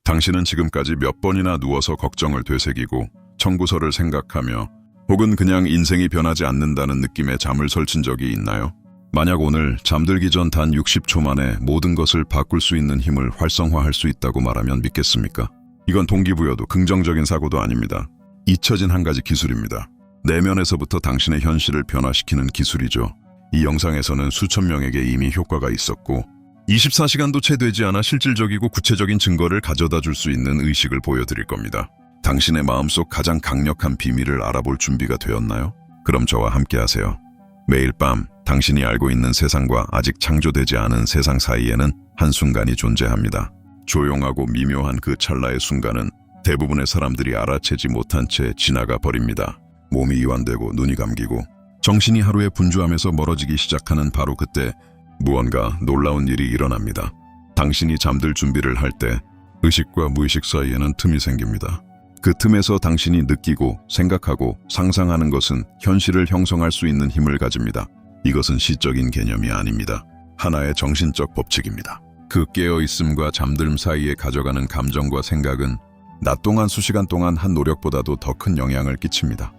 당신은 지금까지 몇 번이나 누워서 걱정을 되새기고 청구서를 생각하며 혹은 그냥 인생이 변하지 않는다는 느낌에 잠을 설친 적이 있나요? 만약 오늘 잠들기 전 단 60초 만에 모든 것을 바꿀 수 있는 힘을 활성화할 수 있다고 말하면 믿겠습니까? 이건 동기부여도 긍정적인 사고도 아닙니다. 잊혀진 한 가지 기술입니다. 내면에서부터 당신의 현실을 변화시키는 기술이죠. 이 영상에서는 수천 명에게 이미 효과가 있었고 24시간도 채 되지 않아 실질적이고 구체적인 증거를 가져다 줄 수 있는 의식을 보여드릴 겁니다. 당신의 마음속 가장 강력한 비밀을 알아볼 준비가 되었나요? 그럼 저와 함께 하세요. 매일 밤 당신이 알고 있는 세상과 아직 창조되지 않은 세상 사이에는 한순간이 존재합니다. 조용하고 미묘한 그 찰나의 순간은 대부분의 사람들이 알아채지 못한 채 지나가 버립니다. 몸이 이완되고 눈이 감기고 정신이 하루의 분주함에서 멀어지기 시작하는 바로 그때 무언가 놀라운 일이 일어납니다. 당신이 잠들 준비를 할 때 의식과 무의식 사이에는 틈이 생깁니다. 그 틈에서 당신이 느끼고 생각하고 상상하는 것은 현실을 형성할 수 있는 힘을 가집니다. 이것은 시적인 개념이 아닙니다. 하나의 정신적 법칙입니다. 그 깨어있음과 잠들음 사이에 가져가는 감정과 생각은 낮 동안 수시간 동안 한 노력보다도 더 큰 영향을 끼칩니다.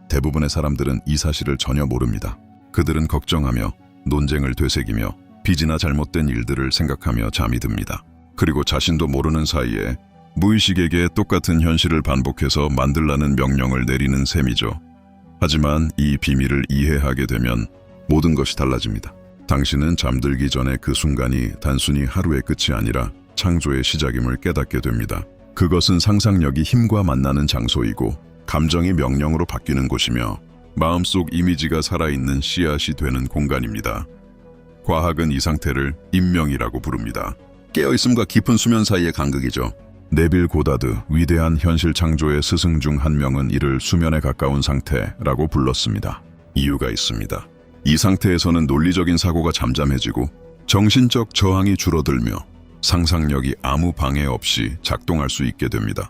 대부분의 사람들은 이 사실을 전혀 모릅니다. 그들은 걱정하며 논쟁을 되새기며 빚이나 잘못된 일들을 생각하며 잠이 듭니다. 그리고 자신도 모르는 사이에 무의식에게 똑같은 현실을 반복해서 만들라는 명령을 내리는 셈이죠. 하지만 이 비밀을 이해하게 되면 모든 것이 달라집니다. 당신은 잠들기 전에 그 순간이 단순히 하루의 끝이 아니라 창조의 시작임을 깨닫게 됩니다. 그것은 상상력이 힘과 만나는 장소이고 감정이 명령으로 바뀌는 곳이며 마음속 이미지가 살아있는 씨앗이 되는 공간입니다. 과학은 이 상태를 임명이라고 부릅니다. 깨어있음과 깊은 수면 사이의 간극이죠. 네빌 고다드, 위대한 현실 창조의 스승 중 한 명은 이를 수면에 가까운 상태라고 불렀습니다. 이유가 있습니다. 이 상태에서는 논리적인 사고가 잠잠해지고 정신적 저항이 줄어들며 상상력이 아무 방해 없이 작동할 수 있게 됩니다.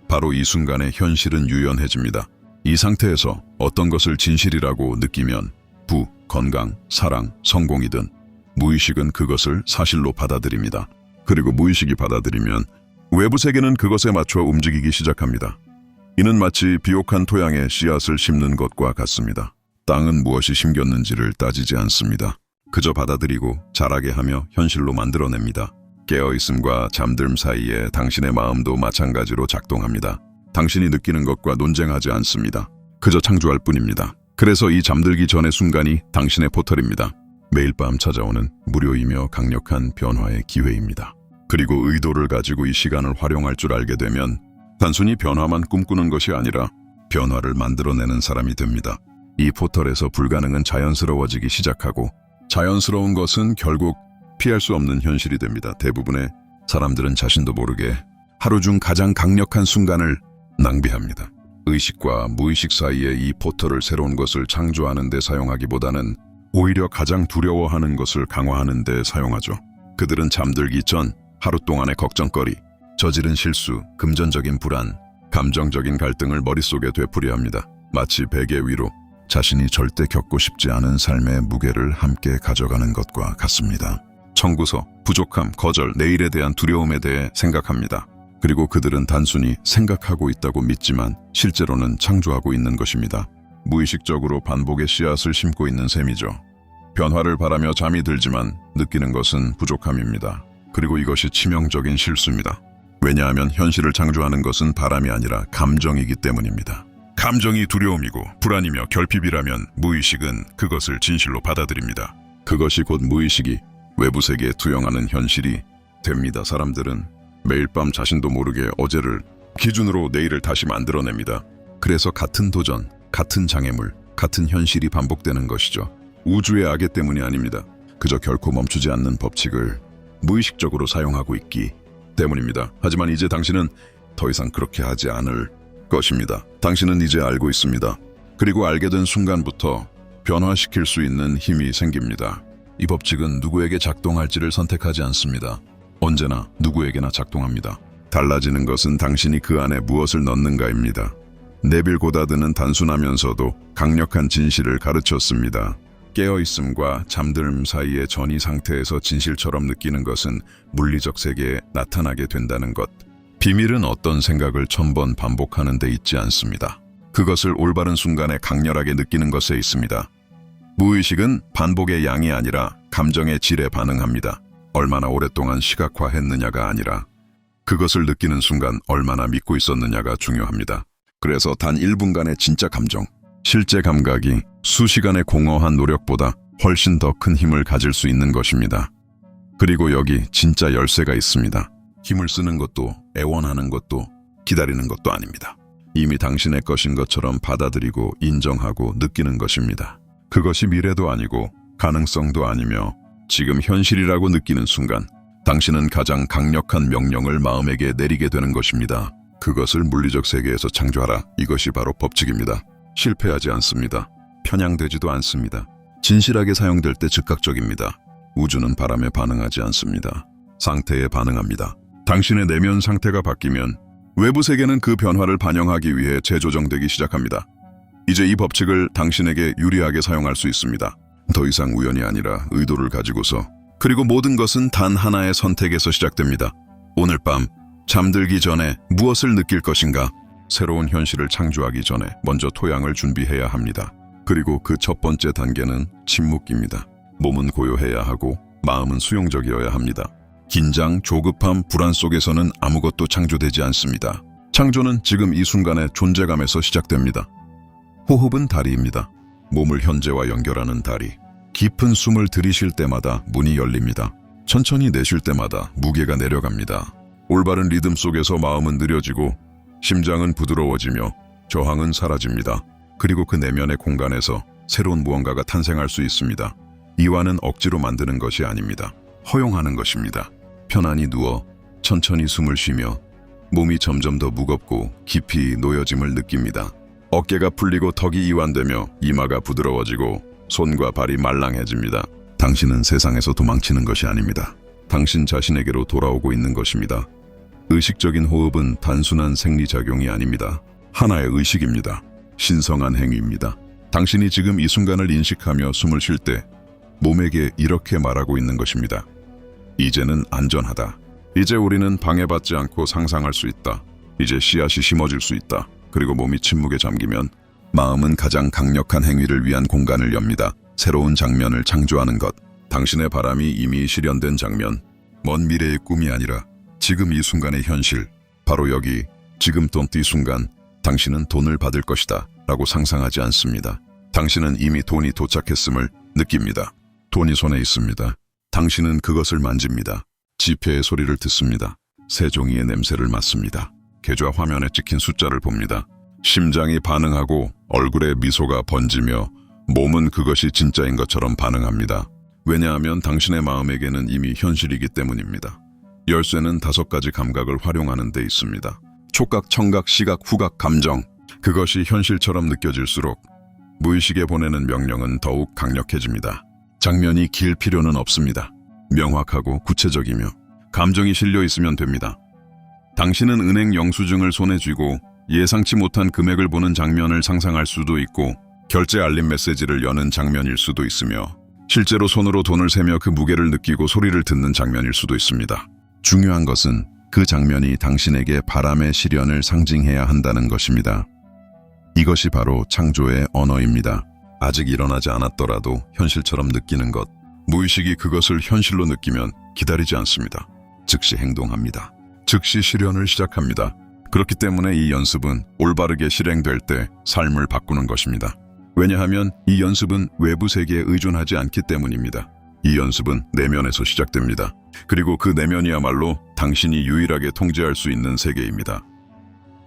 바로 이 순간에 현실은 유연해집니다. 이 상태에서 어떤 것을 진실이라고 느끼면 부, 건강, 사랑, 성공이든 무의식은 그것을 사실로 받아들입니다. 그리고 무의식이 받아들이면 외부 세계는 그것에 맞춰 움직이기 시작합니다. 이는 마치 비옥한 토양에 씨앗을 심는 것과 같습니다. 땅은 무엇이 심겼는지를 따지지 않습니다. 그저 받아들이고 자라게 하며 현실로 만들어냅니다. 깨어있음과 잠들음 사이에 당신의 마음도 마찬가지로 작동합니다. 당신이 느끼는 것과 논쟁하지 않습니다. 그저 창조할 뿐입니다. 그래서 이 잠들기 전의 순간이 당신의 포털입니다. 매일 밤 찾아오는 무료이며 강력한 변화의 기회입니다. 그리고 의도를 가지고 이 시간을 활용할 줄 알게 되면 단순히 변화만 꿈꾸는 것이 아니라 변화를 만들어내는 사람이 됩니다. 이 포털에서 불가능은 자연스러워지기 시작하고 자연스러운 것은 결국 피할 수 없는 현실이 됩니다. 대부분의 사람들은 자신도 모르게 하루 중 가장 강력한 순간을 낭비합니다. 의식과 무의식 사이에 이 포털을 새로운 것을 창조하는 데 사용하기보다는 오히려 가장 두려워하는 것을 강화하는 데 사용하죠. 그들은 잠들기 전 하루 동안의 걱정거리, 저지른 실수, 금전적인 불안, 감정적인 갈등을 머릿속에 되풀이합니다. 마치 베개 위로 자신이 절대 겪고 싶지 않은 삶의 무게를 함께 가져가는 것과 같습니다. 청구서, 부족함, 거절, 내일에 대한 두려움에 대해 생각합니다. 그리고 그들은 단순히 생각하고 있다고 믿지만 실제로는 창조하고 있는 것입니다. 무의식적으로 반복의 씨앗을 심고 있는 셈이죠. 변화를 바라며 잠이 들지만 느끼는 것은 부족함입니다. 그리고 이것이 치명적인 실수입니다. 왜냐하면 현실을 창조하는 것은 바람이 아니라 감정이기 때문입니다. 감정이 두려움이고 불안이며 결핍이라면 무의식은 그것을 진실로 받아들입니다. 그것이 곧 무의식이 외부 세계에 투영하는 현실이 됩니다. 사람들은 매일 밤 자신도 모르게 어제를 기준으로 내일을 다시 만들어냅니다. 그래서 같은 도전, 같은 장애물, 같은 현실이 반복되는 것이죠. 우주의 악의 때문이 아닙니다. 그저 결코 멈추지 않는 법칙을 무의식적으로 사용하고 있기 때문입니다. 하지만 이제 당신은 더 이상 그렇게 하지 않을 것입니다. 당신은 이제 알고 있습니다. 그리고 알게 된 순간부터 변화시킬 수 있는 힘이 생깁니다. 이 법칙은 누구에게 작동할지를 선택하지 않습니다. 언제나 누구에게나 작동합니다. 달라지는 것은 당신이 그 안에 무엇을 넣는가입니다. 네빌 고다드는 단순하면서도 강력한 진실을 가르쳤습니다. 깨어있음과 잠들음 사이의 전이 상태에서 진실처럼 느끼는 것은 물리적 세계에 나타나게 된다는 것. 비밀은 어떤 생각을 1000번 반복하는 데 있지 않습니다. 그것을 올바른 순간에 강렬하게 느끼는 것에 있습니다. 무의식은 반복의 양이 아니라 감정의 질에 반응합니다. 얼마나 오랫동안 시각화했느냐가 아니라 그것을 느끼는 순간 얼마나 믿고 있었느냐가 중요합니다. 그래서 단 1분간의 진짜 감정, 실제 감각이 수시간의 공허한 노력보다 훨씬 더 큰 힘을 가질 수 있는 것입니다. 그리고 여기 진짜 열쇠가 있습니다. 힘을 쓰는 것도 애원하는 것도 기다리는 것도 아닙니다. 이미 당신의 것인 것처럼 받아들이고 인정하고 느끼는 것입니다. 그것이 미래도 아니고 가능성도 아니며 지금 현실이라고 느끼는 순간 당신은 가장 강력한 명령을 마음에게 내리게 되는 것입니다. 그것을 물리적 세계에서 창조하라. 이것이 바로 법칙입니다. 실패하지 않습니다. 편향되지도 않습니다. 진실하게 사용될 때 즉각적입니다. 우주는 바람에 반응하지 않습니다. 상태에 반응합니다. 당신의 내면 상태가 바뀌면 외부 세계는 그 변화를 반영하기 위해 재조정되기 시작합니다. 이제 이 법칙을 당신에게 유리하게 사용할 수 있습니다. 더 이상 우연이 아니라 의도를 가지고서. 그리고 모든 것은 단 하나의 선택에서 시작됩니다. 오늘 밤 잠들기 전에 무엇을 느낄 것인가? 새로운 현실을 창조하기 전에 먼저 토양을 준비해야 합니다. 그리고 그 첫 번째 단계는 침묵입니다. 몸은 고요해야 하고 마음은 수용적이어야 합니다. 긴장, 조급함, 불안 속에서는 아무것도 창조되지 않습니다. 창조는 지금 이 순간의 존재감에서 시작됩니다. 호흡은 다리입니다. 몸을 현재와 연결하는 다리. 깊은 숨을 들이쉴 때마다 문이 열립니다. 천천히 내쉴 때마다 무게가 내려갑니다. 올바른 리듬 속에서 마음은 느려지고 심장은 부드러워지며 저항은 사라집니다. 그리고 그 내면의 공간에서 새로운 무언가가 탄생할 수 있습니다. 이완은 억지로 만드는 것이 아닙니다. 허용하는 것입니다. 편안히 누워 천천히 숨을 쉬며 몸이 점점 더 무겁고 깊이 놓여짐을 느낍니다. 어깨가 풀리고 턱이 이완되며 이마가 부드러워지고 손과 발이 말랑해집니다. 당신은 세상에서 도망치는 것이 아닙니다. 당신 자신에게로 돌아오고 있는 것입니다. 의식적인 호흡은 단순한 생리작용이 아닙니다. 하나의 의식입니다. 신성한 행위입니다. 당신이 지금 이 순간을 인식하며 숨을 쉴 때 몸에게 이렇게 말하고 있는 것입니다. 이제는 안전하다. 이제 우리는 방해받지 않고 상상할 수 있다. 이제 씨앗이 심어질 수 있다. 그리고 몸이 침묵에 잠기면 마음은 가장 강력한 행위를 위한 공간을 엽니다. 새로운 장면을 창조하는 것. 당신의 바람이 이미 실현된 장면. 먼 미래의 꿈이 아니라 지금 이 순간의 현실. 바로 여기, 지금 또 이 순간 당신은 돈을 받을 것이다 라고 상상하지 않습니다. 당신은 이미 돈이 도착했음을 느낍니다. 돈이 손에 있습니다. 당신은 그것을 만집니다. 지폐의 소리를 듣습니다. 새 종이의 냄새를 맡습니다. 계좌 화면에 찍힌 숫자를 봅니다. 심장이 반응하고 얼굴에 미소가 번지며 몸은 그것이 진짜인 것처럼 반응합니다. 왜냐하면 당신의 마음에게는 이미 현실이기 때문입니다. 열쇠는 5가지 감각을 활용하는 데 있습니다. 촉각, 청각, 시각, 후각, 감정. 그것이 현실처럼 느껴질수록 무의식에 보내는 명령은 더욱 강력해집니다. 장면이 길 필요는 없습니다. 명확하고 구체적이며 감정이 실려 있으면 됩니다. 당신은 은행 영수증을 손에 쥐고 예상치 못한 금액을 보는 장면을 상상할 수도 있고 결제 알림 메시지를 여는 장면일 수도 있으며 실제로 손으로 돈을 세며 그 무게를 느끼고 소리를 듣는 장면일 수도 있습니다. 중요한 것은 그 장면이 당신에게 바람의 실현을 상징해야 한다는 것입니다. 이것이 바로 창조의 언어입니다. 아직 일어나지 않았더라도 현실처럼 느끼는 것. 무의식이 그것을 현실로 느끼면 기다리지 않습니다. 즉시 행동합니다. 즉시 실현을 시작합니다. 그렇기 때문에 이 연습은 올바르게 실행될 때 삶을 바꾸는 것입니다. 왜냐하면 이 연습은 외부 세계에 의존하지 않기 때문입니다. 이 연습은 내면에서 시작됩니다. 그리고 그 내면이야말로 당신이 유일하게 통제할 수 있는 세계입니다.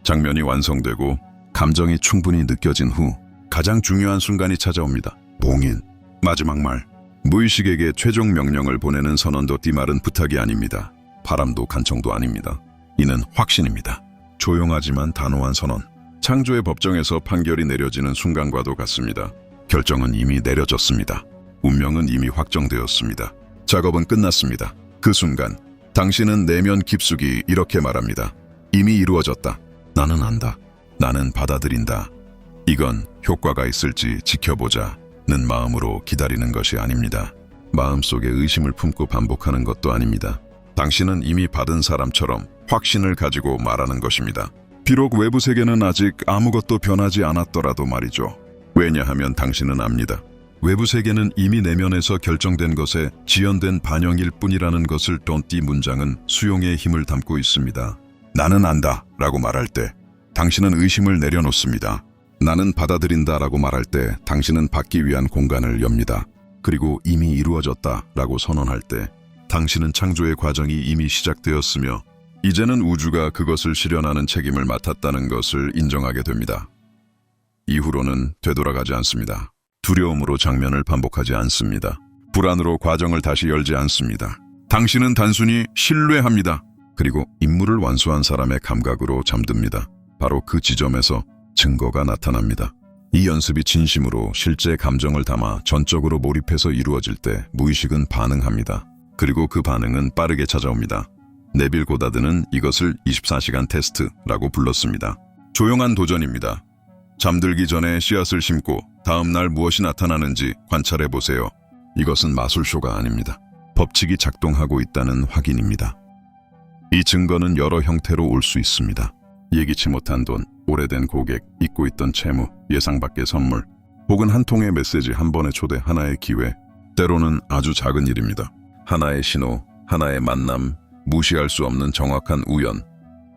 장면이 완성되고 감정이 충분히 느껴진 후 가장 중요한 순간이 찾아옵니다. 봉인. 마지막 말. 무의식에게 최종 명령을 보내는 선언도 띠말은 부탁이 아닙니다. 바람도 간청도 아닙니다. 이는 확신입니다. 조용하지만 단호한 선언. 창조의 법정에서 판결이 내려지는 순간과도 같습니다. 결정은 이미 내려졌습니다. 운명은 이미 확정되었습니다. 작업은 끝났습니다. 그 순간 당신은 내면 깊숙이 이렇게 말합니다. 이미 이루어졌다. 나는 안다. 나는 받아들인다. 이건 효과가 있을지 지켜보자는 마음으로 기다리는 것이 아닙니다. 마음속에 의심을 품고 반복하는 것도 아닙니다. 당신은 이미 받은 사람처럼 확신을 가지고 말하는 것입니다. 비록 외부 세계는 아직 아무것도 변하지 않았더라도 말이죠. 왜냐하면 당신은 압니다. 외부 세계는 이미 내면에서 결정된 것에 지연된 반영일 뿐이라는 것을 돈띠 문장은 수용의 힘을 담고 있습니다. 나는 안다 라고 말할 때 당신은 의심을 내려놓습니다. 나는 받아들인다 라고 말할 때 당신은 받기 위한 공간을 엽니다. 그리고 이미 이루어졌다 라고 선언할 때 당신은 창조의 과정이 이미 시작되었으며 이제는 우주가 그것을 실현하는 책임을 맡았다는 것을 인정하게 됩니다. 이후로는 되돌아가지 않습니다. 두려움으로 장면을 반복하지 않습니다. 불안으로 과정을 다시 열지 않습니다. 당신은 단순히 신뢰합니다. 그리고 임무를 완수한 사람의 감각으로 잠듭니다. 바로 그 지점에서 증거가 나타납니다. 이 연습이 진심으로 실제 감정을 담아 전적으로 몰입해서 이루어질 때 무의식은 반응합니다. 그리고 그 반응은 빠르게 찾아옵니다. 네빌 고다드는 이것을 24시간 테스트라고 불렀습니다. 조용한 도전입니다. 잠들기 전에 씨앗을 심고 다음 날 무엇이 나타나는지 관찰해 보세요. 이것은 마술쇼가 아닙니다. 법칙이 작동하고 있다는 확인입니다. 이 증거는 여러 형태로 올 수 있습니다. 예기치 못한 돈, 오래된 고객, 잊고 있던 채무, 예상 밖의 선물, 혹은 한 통의 메시지, 한 번의 초대, 하나의 기회, 때로는 아주 작은 일입니다. 하나의 신호, 하나의 만남, 무시할 수 없는 정확한 우연.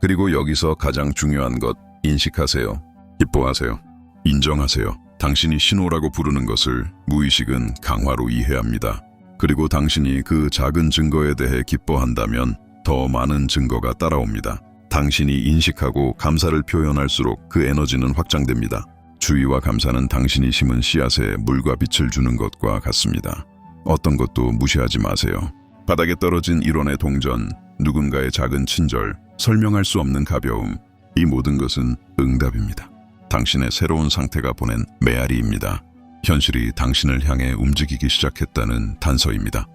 그리고 여기서 가장 중요한 것, 인식하세요. 기뻐하세요. 인정하세요. 당신이 신호라고 부르는 것을 무의식은 강화로 이해합니다. 그리고 당신이 그 작은 증거에 대해 기뻐한다면 더 많은 증거가 따라옵니다. 당신이 인식하고 감사를 표현할수록 그 에너지는 확장됩니다. 주의와 감사는 당신이 심은 씨앗에 물과 빛을 주는 것과 같습니다. 어떤 것도 무시하지 마세요. 바닥에 떨어진 일원의 동전, 누군가의 작은 친절, 설명할 수 없는 가벼움, 이 모든 것은 응답입니다. 당신의 새로운 상태가 보낸 메아리입니다. 현실이 당신을 향해 움직이기 시작했다는 단서입니다.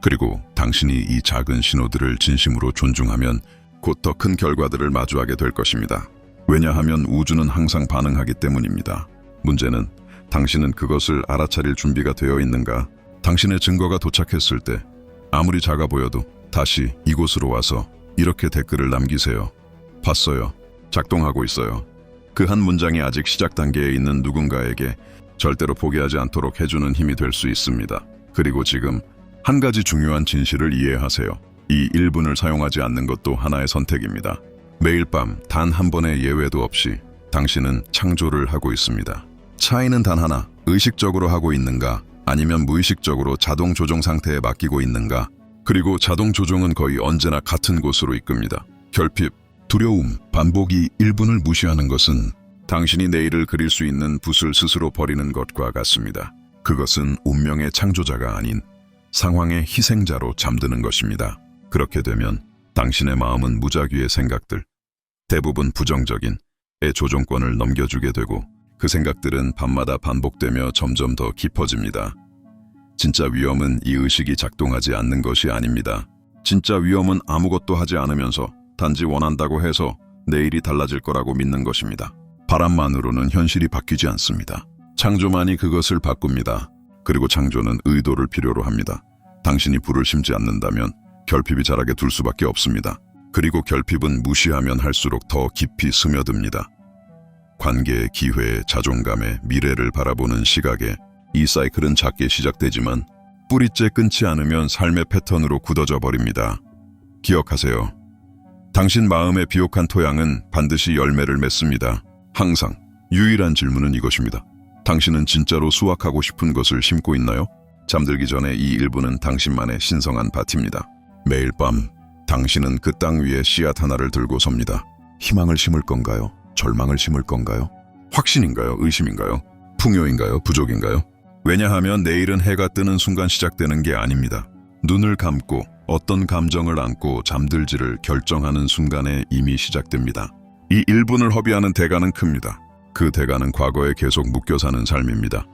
그리고 당신이 이 작은 신호들을 진심으로 존중하면 곧 더 큰 결과들을 마주하게 될 것입니다. 왜냐하면 우주는 항상 반응하기 때문입니다. 문제는 당신은 그것을 알아차릴 준비가 되어 있는가? 당신의 증거가 도착했을 때 아무리 작아 보여도 다시 이곳으로 와서 이렇게 댓글을 남기세요. 봤어요. 작동하고 있어요. 그 한 문장이 아직 시작 단계에 있는 누군가에게 절대로 포기하지 않도록 해주는 힘이 될 수 있습니다. 그리고 지금 한 가지 중요한 진실을 이해하세요. 이 1분을 사용하지 않는 것도 하나의 선택입니다. 매일 밤 단 한 번의 예외도 없이 당신은 창조를 하고 있습니다. 차이는 단 하나, 의식적으로 하고 있는가 아니면 무의식적으로 자동 조종 상태에 맡기고 있는가. 그리고 자동 조종은 거의 언제나 같은 곳으로 이끕니다. 결핍, 두려움, 반복이 1분을 무시하는 것은 당신이 내일을 그릴 수 있는 붓을 스스로 버리는 것과 같습니다. 그것은 운명의 창조자가 아닌 상황의 희생자로 잠드는 것입니다. 그렇게 되면 당신의 마음은 무작위의 생각들, 대부분 부정적인 의 조종권을 넘겨주게 되고 그 생각들은 밤마다 반복되며 점점 더 깊어집니다. 진짜 위험은 이 의식이 작동하지 않는 것이 아닙니다. 진짜 위험은 아무것도 하지 않으면서 단지 원한다고 해서 내일이 달라질 거라고 믿는 것입니다. 바람만으로는 현실이 바뀌지 않습니다. 창조만이 그것을 바꿉니다. 그리고 창조는 의도를 필요로 합니다. 당신이 불을 심지 않는다면 결핍이 자라게 둘 수밖에 없습니다. 그리고 결핍은 무시하면 할수록 더 깊이 스며듭니다. 관계의 기회에 자존감에 미래를 바라보는 시각에 이 사이클은 작게 시작되지만 뿌리째 끊지 않으면 삶의 패턴으로 굳어져 버립니다. 기억하세요. 당신 마음의 비옥한 토양은 반드시 열매를 맺습니다. 항상 유일한 질문은 이것입니다. 당신은 진짜로 수확하고 싶은 것을 심고 있나요? 잠들기 전에 이 1분은 당신만의 신성한 밭입니다. 매일 밤 당신은 그 땅 위에 씨앗 하나를 들고 섭니다. 희망을 심을 건가요? 절망을 심을 건가요? 확신인가요? 의심인가요? 풍요인가요? 부족인가요? 왜냐하면 내일은 해가 뜨는 순간 시작되는 게 아닙니다. 눈을 감고 어떤 감정을 안고 잠들지를 결정하는 순간에 이미 시작됩니다. 이 1분을 허비하는 대가는 큽니다. 그 대가는 과거에 계속 묶여 사는 삶입니다.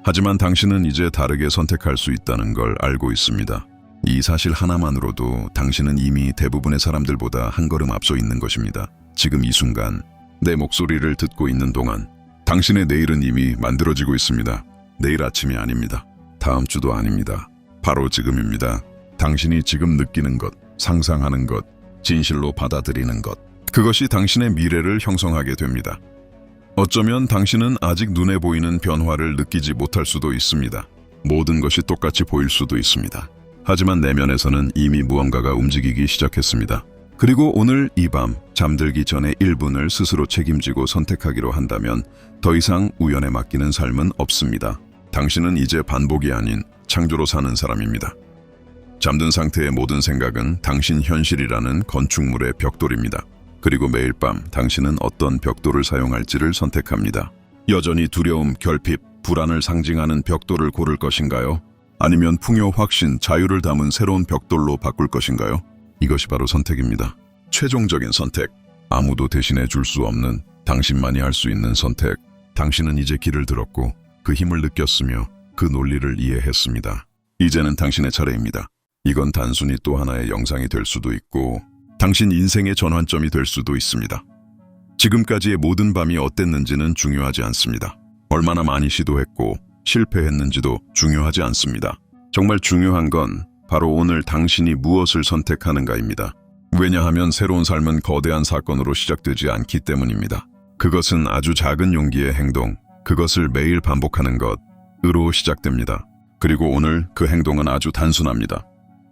하지만 당신은 이제 다르게 선택할 수 있다는 걸 알고 있습니다. 이 사실 하나만으로도 당신은 이미 대부분의 사람들보다 한 걸음 앞서 있는 것입니다. 지금 이 순간 내 목소리를 듣고 있는 동안 당신의 내일은 이미 만들어지고 있습니다. 내일 아침이 아닙니다. 다음 주도 아닙니다. 바로 지금입니다. 당신이 지금 느끼는 것, 상상하는 것, 진실로 받아들이는 것. 그것이 당신의 미래를 형성하게 됩니다. 어쩌면 당신은 아직 눈에 보이는 변화를 느끼지 못할 수도 있습니다. 모든 것이 똑같이 보일 수도 있습니다. 하지만 내면에서는 이미 무언가가 움직이기 시작했습니다. 그리고 오늘 이 밤 잠들기 전에 1분을 스스로 책임지고 선택하기로 한다면 더 이상 우연에 맡기는 삶은 없습니다. 당신은 이제 반복이 아닌 창조로 사는 사람입니다. 잠든 상태의 모든 생각은 당신 현실이라는 건축물의 벽돌입니다. 그리고 매일 밤 당신은 어떤 벽돌을 사용할지를 선택합니다. 여전히 두려움, 결핍, 불안을 상징하는 벽돌을 고를 것인가요? 아니면 풍요, 확신, 자유를 담은 새로운 벽돌로 바꿀 것인가요? 이것이 바로 선택입니다. 최종적인 선택. 아무도 대신해 줄 수 없는 당신만이 할 수 있는 선택. 당신은 이제 길을 들었고 그 힘을 느꼈으며 그 논리를 이해했습니다. 이제는 당신의 차례입니다. 이건 단순히 또 하나의 영상이 될 수도 있고 당신 인생의 전환점이 될 수도 있습니다. 지금까지의 모든 밤이 어땠는지는 중요하지 않습니다. 얼마나 많이 시도했고 실패했는지도 중요하지 않습니다. 정말 중요한 건 바로 오늘 당신이 무엇을 선택하는가입니다. 왜냐하면 새로운 삶은 거대한 사건으로 시작되지 않기 때문입니다. 그것은 아주 작은 용기의 행동, 그것을 매일 반복하는 것으로 시작됩니다. 그리고 오늘 그 행동은 아주 단순합니다.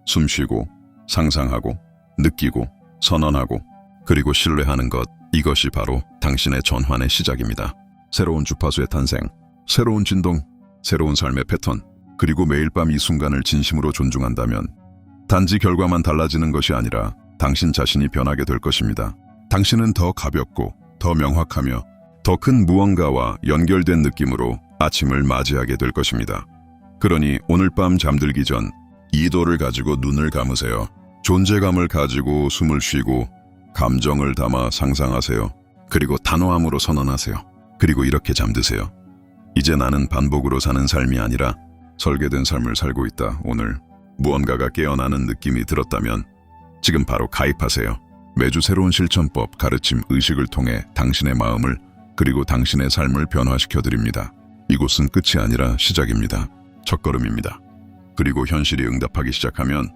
숨 쉬고, 상상하고, 느끼고, 선언하고, 그리고 신뢰하는 것, 이것이 바로 당신의 전환의 시작입니다. 새로운 주파수의 탄생, 새로운 진동, 새로운 삶의 패턴, 그리고 매일 밤 이 순간을 진심으로 존중한다면 단지 결과만 달라지는 것이 아니라 당신 자신이 변하게 될 것입니다. 당신은 더 가볍고 더 명확하며 더 큰 무언가와 연결된 느낌으로 아침을 맞이하게 될 것입니다. 그러니 오늘 밤 잠들기 전 이도를 가지고 눈을 감으세요. 존재감을 가지고 숨을 쉬고 감정을 담아 상상하세요. 그리고 단호함으로 선언하세요. 그리고 이렇게 잠드세요. 이제 나는 반복으로 사는 삶이 아니라 설계된 삶을 살고 있다. 오늘 무언가가 깨어나는 느낌이 들었다면 지금 바로 가입하세요. 매주 새로운 실천법, 가르침, 의식을 통해 당신의 마음을 그리고 당신의 삶을 변화시켜드립니다. 이곳은 끝이 아니라 시작입니다. 첫걸음입니다. 그리고 현실이 응답하기 시작하면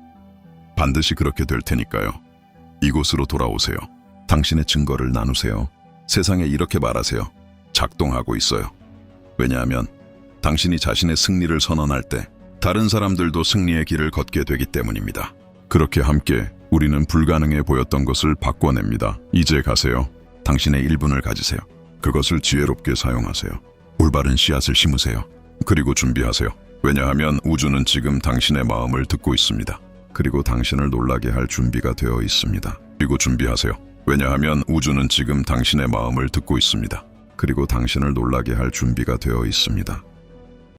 반드시 그렇게 될 테니까요. 이곳으로 돌아오세요. 당신의 증거를 나누세요. 세상에 이렇게 말하세요. 작동하고 있어요. 왜냐하면 당신이 자신의 승리를 선언할 때 다른 사람들도 승리의 길을 걷게 되기 때문입니다. 그렇게 함께 우리는 불가능해 보였던 것을 바꿔냅니다. 이제 가세요. 당신의 1분을 가지세요. 그것을 지혜롭게 사용하세요. 올바른 씨앗을 심으세요. 그리고 준비하세요. 왜냐하면 우주는 지금 당신의 마음을 듣고 있습니다. 그리고 당신을 놀라게 할 준비가 되어 있습니다. 그리고 준비하세요. 왜냐하면 우주는 지금 당신의 마음을 듣고 있습니다. 그리고 당신을 놀라게 할 준비가 되어 있습니다.